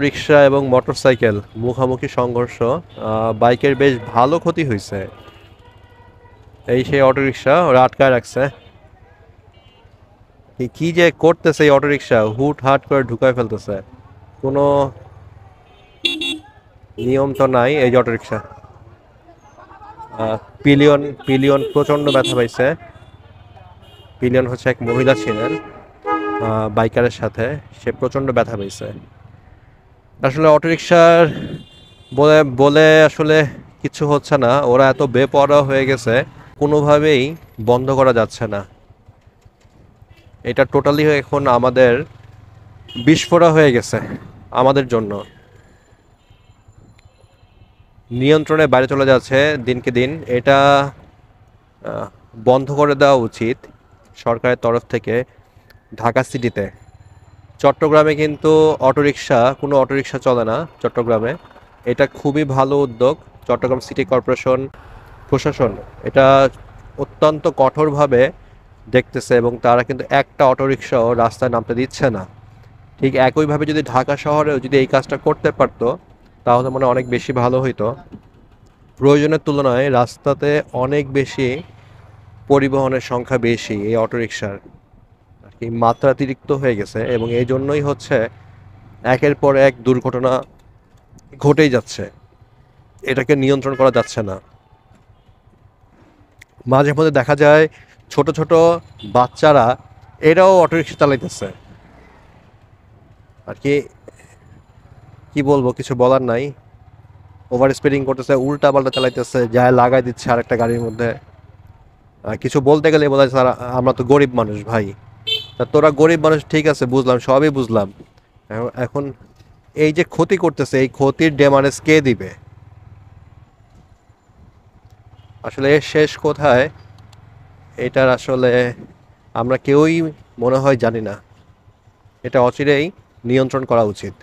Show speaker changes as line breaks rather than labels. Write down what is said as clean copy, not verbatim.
রিক্সা এবং মোটরসাইকেল মুখোমুখি সংঘর্ষ। বাইকের বেশ ভালো ক্ষতি হয়েছে। এই সেই অটোরিকশা ওরা আটকায় রাখছে। কি যে করতেছে এই অটোরিকশা, হুট হাট করে ঢুকায় ফেলতেছে। কোনো নিয়ম তো নাই। এই যে অটোরিকশা, পিলিয়ন পিলিয়ন প্রচন্ড ব্যথা পাইছে। পিলিয়ন হচ্ছে এক মহিলা ছিলেন বাইকারের সাথে, সে প্রচন্ড ব্যথা পাইছে। আসলে অটোরিকশার বলে বলে আসলে কিছু হচ্ছে না, ওরা এত বেপরোয়া হয়ে গেছে, কোনোভাবেই বন্ধ করা যাচ্ছে না। এটা টোটালি এখন আমাদের বিস্ফোরা হয়ে গেছে আমাদের জন্য। নিয়ন্ত্রণের বাইরে চলে যাচ্ছে দিনকে দিন। এটা আহ, বন্ধ করে দেওয়া উচিত সরকারের তরফ থেকে। ঢাকা সিটিতে, চট্টগ্রামে কিন্তু কোনো অটোরিকশা চলে না চট্টগ্রামে। এটা খুবই ভালো উদ্যোগ। চট্টগ্রাম সিটি কর্পোরেশন প্রশাসন এটা অত্যন্ত কঠোরভাবে দেখতেছে এবং তারা কিন্তু একটা অটোরিকশাও রাস্তায় নামতে দিচ্ছে না। ঠিক একইভাবে যদি ঢাকা শহরেও যদি এই কাজটা করতে পারতো তাহলে মনে হয় অনেক বেশি ভালো হইতো। প্রয়োজনের তুলনায় রাস্তাতে অনেক বেশি পরিবহনের সংখ্যা বেশি এই অটোরিকশার, আর কি মাত্রাতিরিক্ত হয়ে গেছে এবং এই জন্যই হচ্ছে একের পর এক দুর্ঘটনা ঘটেই যাচ্ছে। এটাকে নিয়ন্ত্রণ করা যাচ্ছে না। মাঝে মধ্যে দেখা যায় ছোট ছোট বাচ্চারা এরাও অটোরিকশা চালাইতেছে। আর কি কি বলবো, কিছু বলার নাই। ওভার স্পিডিং করতেছে, উল্টা পাল্টা চালাইতেছে, যায় লাগাই দিচ্ছে আরেকটা গাড়ির মধ্যে। কিছু বলতে গেলে বলা যায়, স্যার আমরা তো গরিব মানুষ ভাই। তা তোরা গরিব মানুষ ঠিক আছে, বুঝলাম, সবই বুঝলাম। এখন এই যে ক্ষতি করতেছে, এই ক্ষতির ড্যামারেজ কে দিবে? আসলে এর শেষ কোথায় এটার আসলে আমরা কেউই মনে হয় জানি না। এটা অচিরেই নিয়ন্ত্রণ করা উচিত।